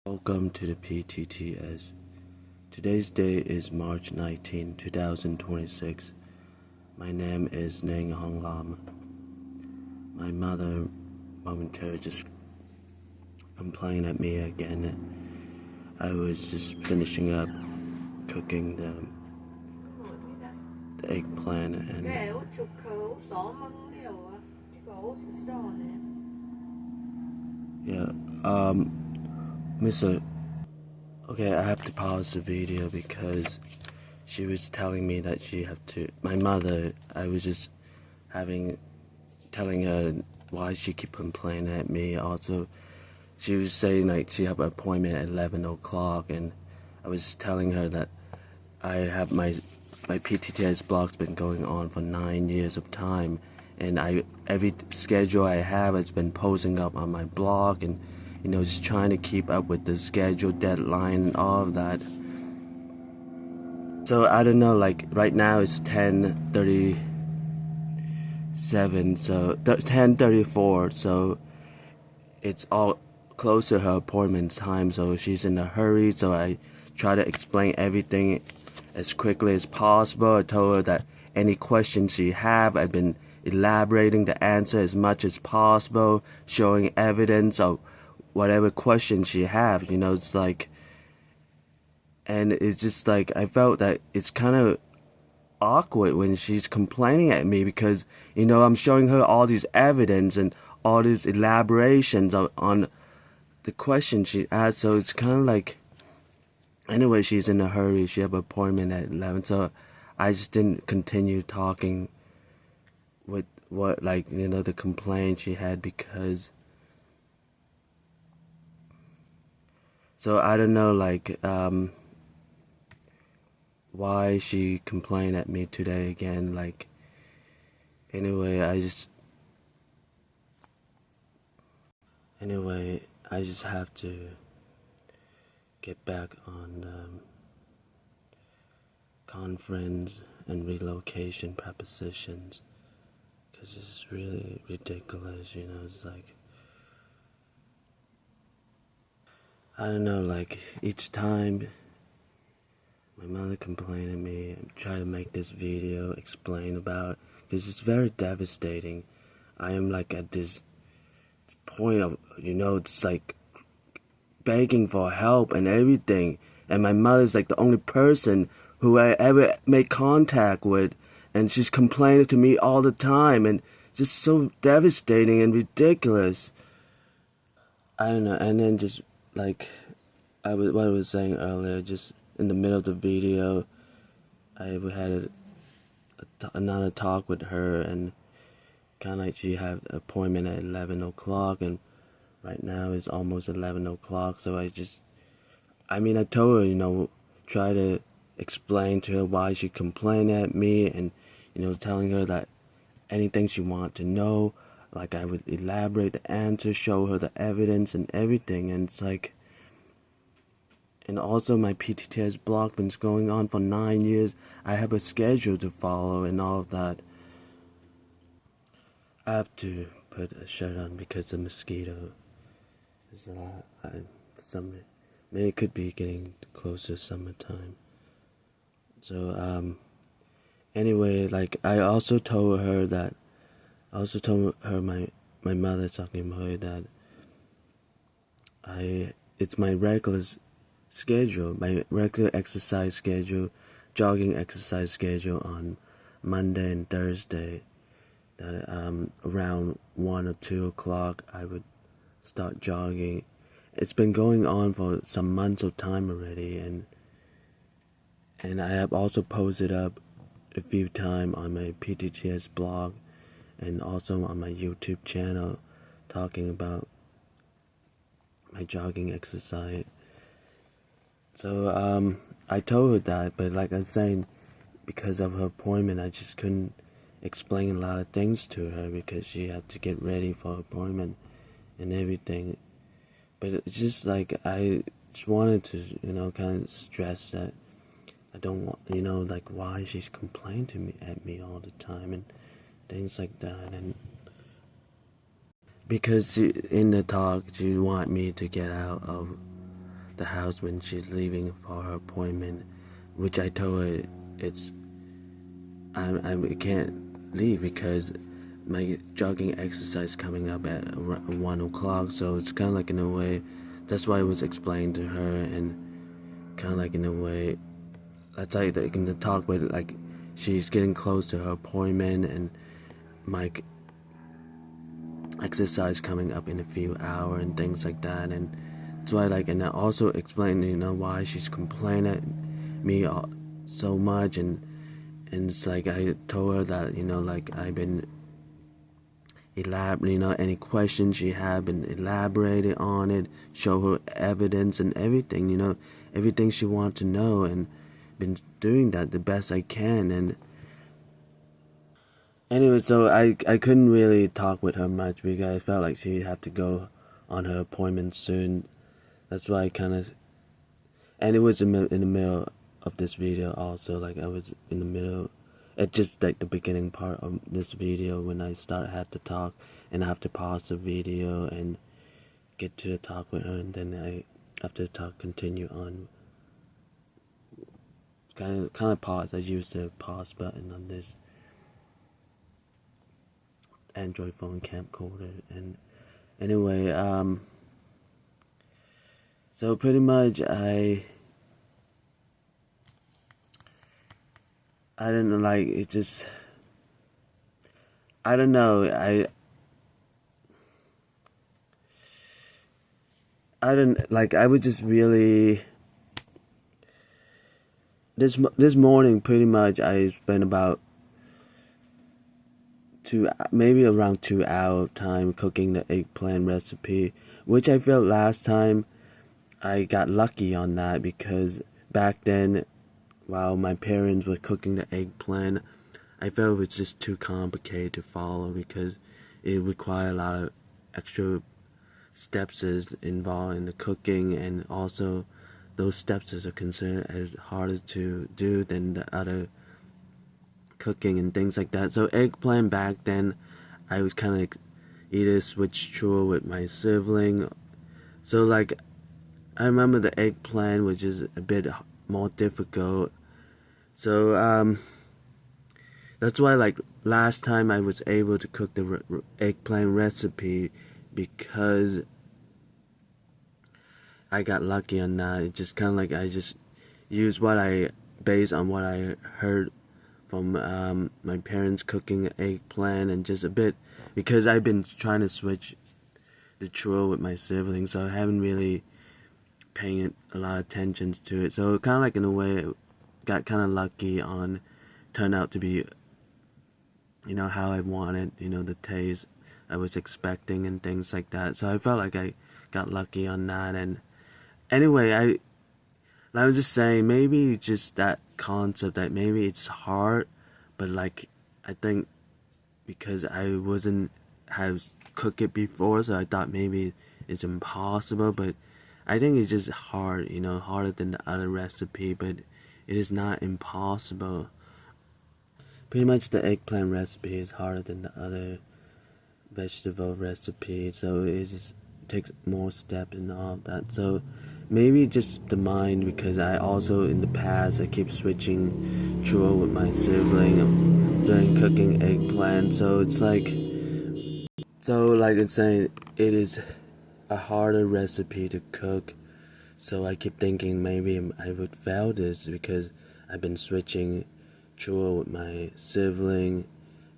Welcome to the PTTS. Today's date is March 19, 2026. My name is Nang Hong Lam. My mother momentarily just complained at me again. I was just finishing up cooking the eggplant and Mr. Okay, I have to pause the video because she was telling me that she had to. My mother, I was just telling her why she keep complaining at me. Also, she was saying like she have an appointment at 11 o'clock, and I was telling her that I have my PTTS blog's been going on for 9 years of time, and every schedule I have has been posting up on my blog, and just trying to keep up with the schedule, deadline, and all of that. So I don't know, like right now it's 10:37, so 10:34, so it's all close to her appointment time, so she's in a hurry, so I try to explain everything as quickly as possible. I told her that any questions she have, I've been elaborating the answer as much as possible, showing evidence of whatever question she have, it's like, and it's just like, I felt that it's kind of awkward when she's complaining at me because, I'm showing her all these evidence and all these elaborations on the question she asked, so it's kind of like, anyway, she's in a hurry, she have an appointment at 11, so I just didn't continue talking with what, like, the complaint she had because, so I don't know, like, why she complained at me today again, like, anyway, I just have to get back on conference and relocation prepositions, because it's really ridiculous, it's like, I don't know, like, each time my mother complained at me and try to make this video explain about, because it's very devastating. I am like at this point of, it's like begging for help and everything, and my mother's like the only person who I ever made contact with, and she's complaining to me all the time, and just so devastating and ridiculous. I don't know, and then just like what I was saying earlier, just in the middle of the video, I had another talk with her, and kind of like she had an appointment at 11 o'clock, and right now it's almost 11 o'clock, so I told her, try to explain to her why she complained at me, and, telling her that anything she wanted to know, like I would elaborate the answer, show her the evidence and everything, and it's like, and also my PTTS blog been going on for 9 years. I have a schedule to follow and all of that. I have to put a shirt on because the mosquito is a lot. Maybe it could be getting close to summertime. So anyway, like I also told her my mother talking about her that it's my regular schedule, my regular exercise schedule, jogging exercise schedule on Monday and Thursday, that around 1 or 2 o'clock I would start jogging. It's been going on for some months of time already, and I have also posted up a few times on my PTTS blog and also on my YouTube channel talking about my jogging exercise. So I told her that, but like I was saying, because of her appointment, I just couldn't explain a lot of things to her because she had to get ready for her appointment and everything. But it's just like I just wanted to, kind of stress that I don't want, like why she's complaining at me all the time and things like that, and because in the talk she want me to get out of the house when she's leaving for her appointment, which I told her I can't leave because my jogging exercise coming up at 1 o'clock, so it's kind of like in a way, that's why I was explained to her, and kind of like in a way, that's like in the talk with like she's getting close to her appointment and my exercise coming up in a few hours and things like that, and that's why and I also explained why she's complaining at me so much, and it's like I told her that I've been any questions she had, been elaborated on it, show her evidence and everything, everything she wanted to know, and been doing that the best I can. And anyway, so I couldn't really talk with her much because I felt like she had to go on her appointment soon. That's why I kind of, and it was in the middle of this video also, like I was in the middle, it's just like the beginning part of this video when I had to talk, and I have to pause the video and get to the talk with her, and then I after the talk continue on. Kind of pause. I use the pause button on this Android phone camcorder, and anyway, so pretty much I don't know, like it just, I don't know, I don't like, I was just really this morning pretty much I spent about maybe around 2 hours time cooking the eggplant recipe, which I felt last time I got lucky on that, because back then while my parents were cooking the eggplant, I felt it was just too complicated to follow because it required a lot of extra steps involved in the cooking, and also those steps are considered as harder to do than the other cooking and things like that. So eggplant back then, I was kind of either switched chore with my sibling. So like, I remember the eggplant, which is a bit more difficult. So that's why like last time I was able to cook the eggplant recipe, because I got lucky on that. It just kind of like I just used based on what I heard from my parents cooking eggplant, and just a bit, because I've been trying to switch the chore with my siblings, so I haven't really paying a lot of attention to it. So kind of like in a way, got kind of lucky on, turned out to be, how I wanted, the taste I was expecting and things like that. So I felt like I got lucky on that. And anyway, I was just saying, maybe just that concept that maybe it's hard, but like I think because I wasn't have cooked it before, so I thought maybe it's impossible, but I think it's just hard, harder than the other recipe, but it is not impossible. Pretty much the eggplant recipe is harder than the other vegetable recipe, so it just takes more steps and all of that. So maybe just the mind, because I also in the past I keep switching chore with my sibling during cooking eggplant, so it's like, it's saying it is a harder recipe to cook. So I keep thinking maybe I would fail this because I've been switching chore with my sibling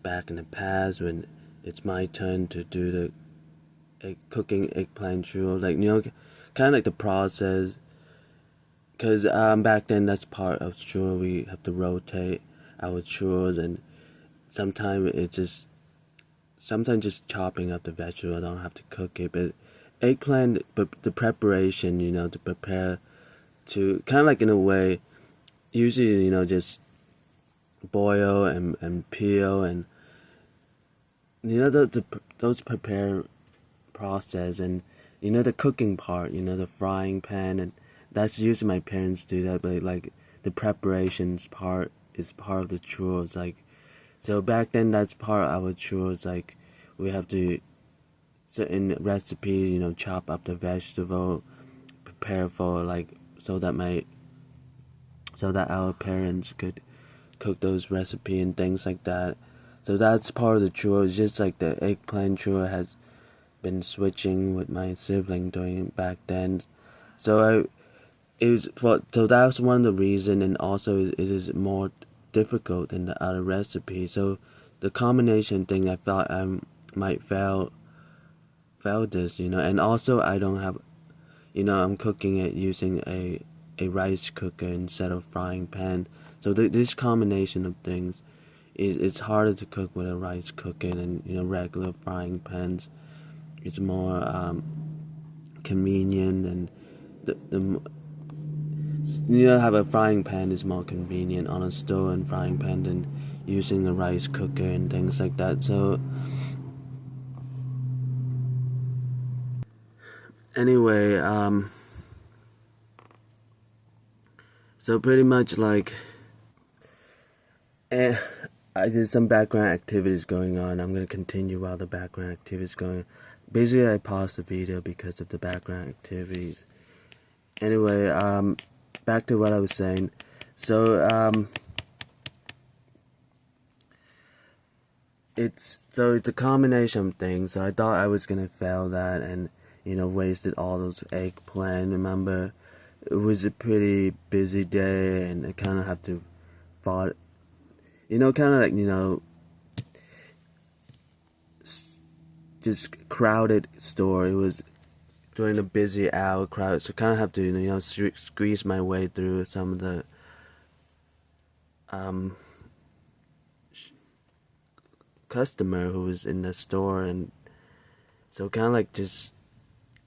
back in the past when it's my turn to do the cooking eggplant chore, kind of like the process, because back then that's part of chore, we have to rotate our chores, and sometimes just chopping up the vegetable, I don't have to cook it, but eggplant, but the preparation, to prepare, to kind of like in a way, usually, just boil and peel, and those prepare process, and the cooking part, the frying pan, and that's usually my parents do that, but like the preparations part is part of the chores, like, so back then that's part of our chores, like we have to certain recipes, chop up the vegetable, prepare for, like, so that our parents could cook those recipes and things like that. So that's part of the chore. It's just like the eggplant chore has been switching with my sibling doing it back then. So so that's one of the reasons, and also it is more difficult than the other recipe. So the combination thing, I thought I might fail this, and also I don't have, I'm cooking it using a rice cooker instead of frying pan. So this combination of things, it's harder to cook with a rice cooker than regular frying pans. It's more convenient, and have a frying pan is more convenient on a stove and frying pan than using a rice cooker and things like that. So anyway, so pretty much like, I did some background activities going on. I'm going to continue while the background activities going on. Basically, I paused the video because of the background activities. Anyway, back to what I was saying. So, it's a combination of things. So I thought I was going to fail that and, wasted all those eggplant. Remember, it was a pretty busy day, and I kind of have to fought, kind of like, just crowded store. It was during the busy hour crowd, so kind of have to, squeeze my way through some of the customer who was in the store, and so kind of like just,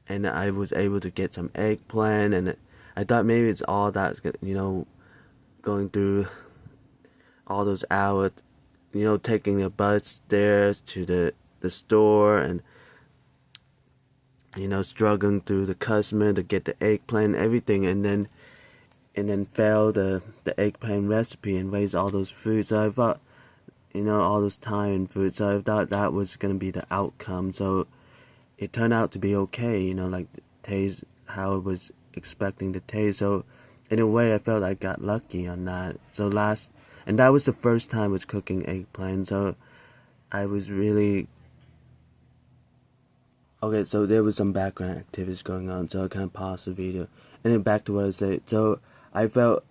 and I was able to get some eggplant, and I thought maybe it's all that, going through all those hours, taking a bus there to the store, and struggling through the customer to get the eggplant and everything, and then fail the eggplant recipe and waste all those food. So I thought, all this time and food, so I thought that was going to be the outcome. So it turned out to be okay, like taste how I was expecting to taste. So in a way, I felt I got lucky on that. So and that was the first time I was cooking eggplant, so I was really... Okay, so there was some background activities going on, so I kind of paused the video. And then back to what I said. So I felt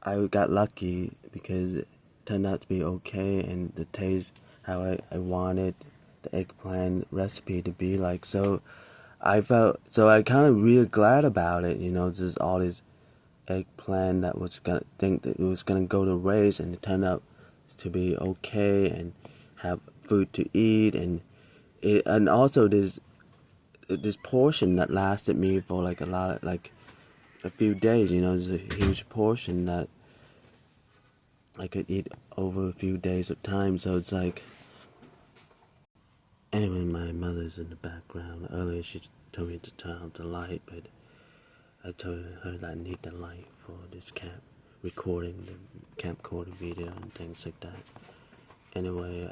I got lucky because it turned out to be okay, and the taste how I wanted the eggplant recipe to be like. So I kind of really glad about it, just all this eggplant that was gonna think that it was gonna go to waste, and it turned out to be okay and have food to eat, and also this portion that lasted me for like a few days. It's a huge portion that I could eat over a few days of time. So it's like, anyway, my mother's in the background. Earlier she told me to turn off the light, but I told her that I need the light for this recording video and things like that. Anyway,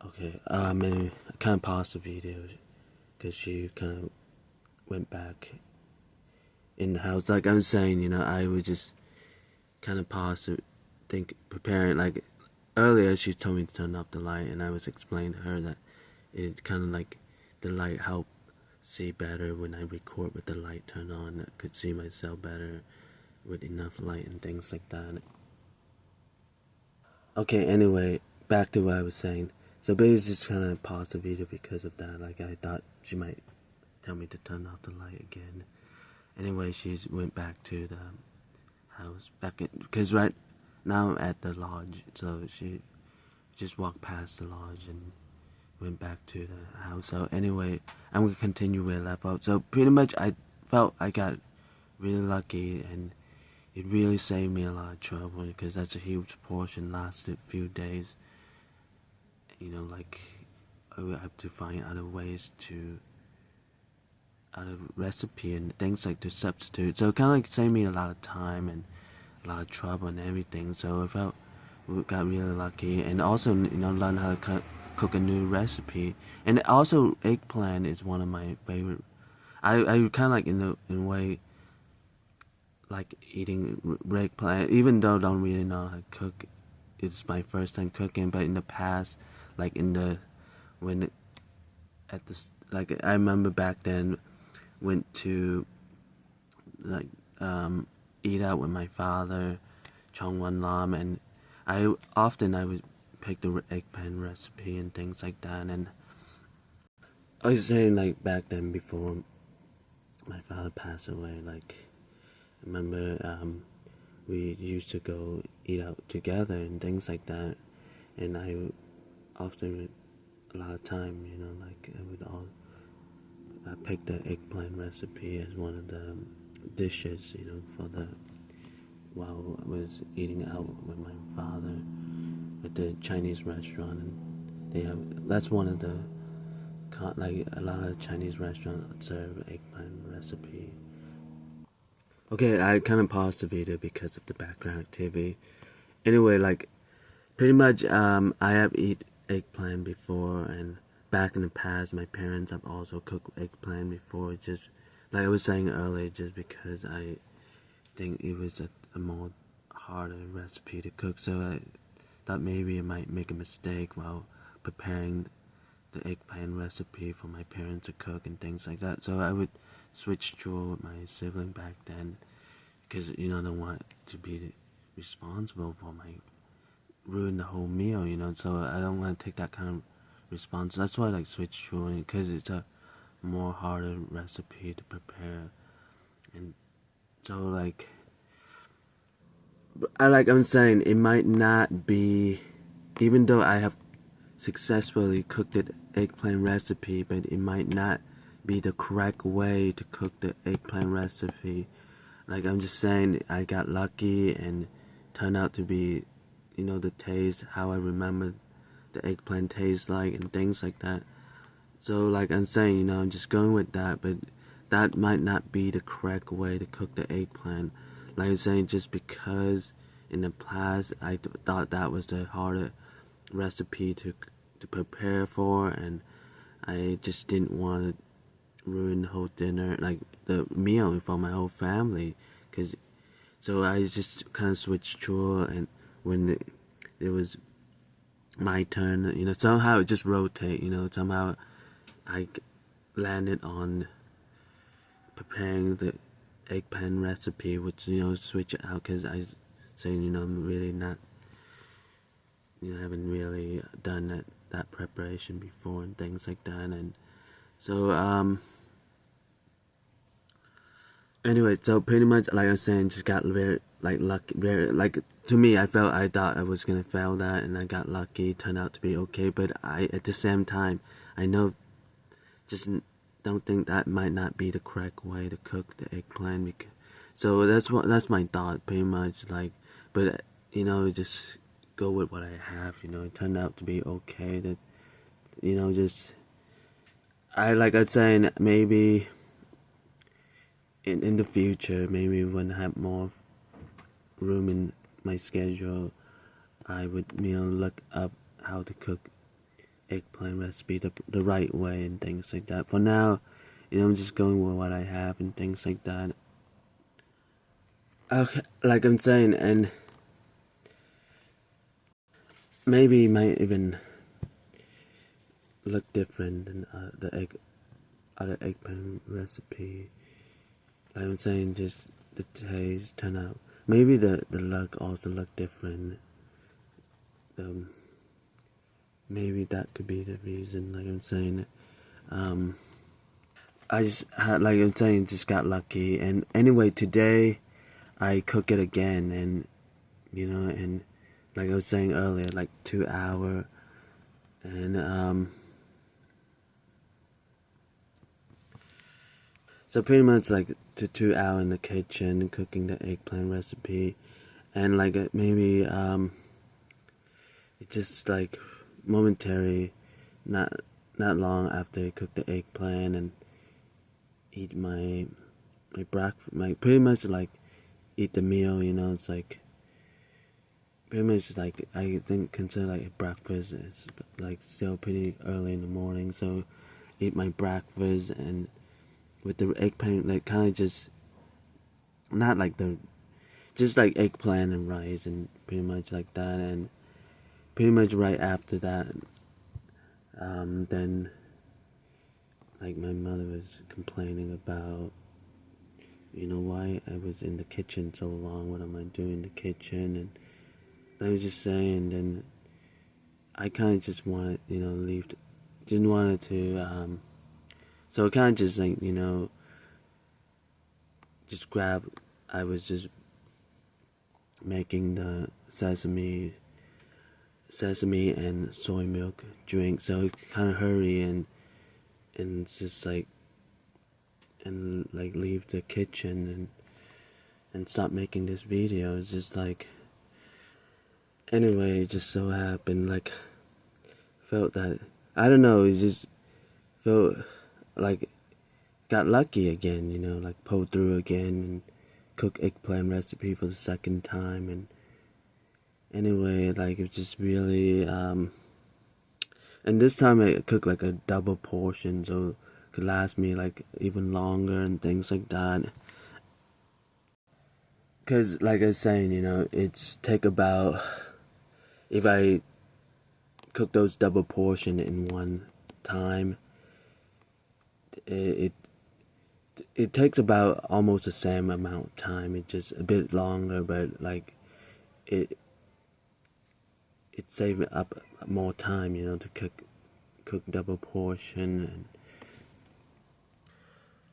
okay, maybe I kind of paused the video because she kind of went back in the house. Like I was saying, I was just kind of pause to preparing. Like earlier, she told me to turn off the light, and I was explaining to her that it kind of like the light helped see better when I record with the light turned on. I could see myself better with enough light and things like that. Okay, anyway, back to what I was saying. So basically, just kind of pause the video because of that. Like I thought she might tell me to turn off the light again. Anyway, she went back to the house, because right now I'm at the lodge, so she just walked past the lodge and went back to the house. So anyway, I'm gonna continue where I left off. So pretty much, I felt I got really lucky, and it really saved me a lot of trouble, because that's a huge portion, lasted a few days. Like I would have to find other ways to other recipe and things like to substitute. So it kind of like saved me a lot of time and a lot of trouble and everything. So I felt we got really lucky, and also learn how to cook a new recipe. And also eggplant is one of my favorite. I kind of like in a way like eating eggplant, even though I don't really know how to cook. It's my first time cooking, but in the past, like in the when at the like I remember back then went to like eat out with my father, Chongwan Lam, and I would pick the eggplant recipe and things like that. And I was saying like back then before my father passed away, like I remember we used to go eat out together and things like that, and I often a lot of time, like I would pick the eggplant recipe as one of the dishes, for the while I was eating out with my father at the Chinese restaurant, and that's one of the like a lot of Chinese restaurants serve eggplant recipe. Okay, I kind of paused the video because of the background activity. Anyway, like pretty much I have eat eggplant before, and back in the past my parents have also cooked eggplant before, just like I was saying earlier, just because I think it was a more harder recipe to cook, so I thought maybe I might make a mistake while preparing the eggplant recipe for my parents to cook and things like that. So I would switch chore with my sibling back then, because I don't want to be responsible for my ruin the whole meal, so I don't want to take that kind of response. That's why I like switch chore, because it's a more harder recipe to prepare. And so like I'm saying, it might not be, even though I have successfully cooked the eggplant recipe, but it might not be the correct way to cook the eggplant recipe. Like I'm just saying, I got lucky and turned out to be, the taste, how I remember the eggplant tastes like and things like that. So like I'm saying, I'm just going with that, but that might not be the correct way to cook the eggplant. Like I'm saying, just because in the past I thought that was the harder recipe to prepare for, and I just didn't want to ruin the whole dinner, like the meal for my whole family, so I just kind of switched chore, and when it was my turn, somehow it just rotate, somehow I landed on preparing the eggplant recipe, which, switch it out, because I say, I'm really not, haven't really done that preparation before and things like that. And so anyway, so pretty much like I was saying, just got very like lucky, very like, to me I thought I was gonna fail that, and I got lucky, turned out to be okay, but I at the same time I know, just don't think that might not be the correct way to cook the eggplant, so that's my thought pretty much, like, but just go with what I have, it turned out to be okay. That just I was saying, maybe in the future, maybe when I have more room in my schedule, I would look up how to cook eggplant recipe the right way and things like that. For now, I'm just going with what I have and things like that. Okay, like I'm saying, and maybe it might even look different than other eggplant recipe. Like I'm saying, just the taste turn out. Maybe the look also look different. Maybe that could be the reason. Like I'm saying, I just had, like I'm saying, just got lucky. And anyway, today I cook it again, and and like I was saying earlier, like 2 hour, and so pretty much like 2 hour in the kitchen cooking the eggplant recipe, and like maybe it just like momentary, not long after I cook the eggplant and eat my breakfast, pretty much like eat the meal, it's like pretty much like I think consider like breakfast is like still pretty early in the morning, so eat my breakfast and with the eggplant, like kind of just not like the just like eggplant and rice and pretty much like that, and pretty much right after that, then like my mother was complaining about, you know, why I was in the kitchen so long, what am I doing in the kitchen, and I was just saying, then I kind of just wanted, you know, didn't want to, so I kind of just like, you know, just I was just making the sesame and soy milk drink, so kind of hurry and just like, and like leave the kitchen and stop making this video. It's just like, anyway, it just so happened, like, felt that, I don't know, it just felt like, got lucky again, you know, like pulled through again and cook eggplant recipe for the second time, and anyway, like, it just really, and this time I cooked like a double portion, so it could last me like even longer and things like that. Cause like I was saying, you know, it's take about, if I cook those double portion in one time, it it takes about almost the same amount of time. It's just a bit longer, but like it saves up more time, you know, to cook double portion. And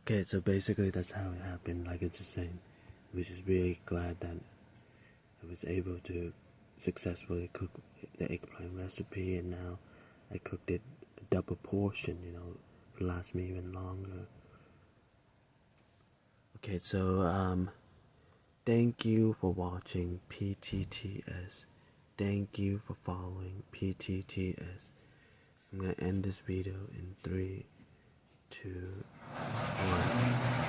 okay, so basically that's how it happened. Like it's just saying, I was just really glad that I was able to successfully cook the eggplant recipe, and now I cooked it a double portion, you know, to last me even longer. Okay, so thank you for watching PTTS. Thank you for following PTTS. I'm gonna end this video in 3, 2, 1.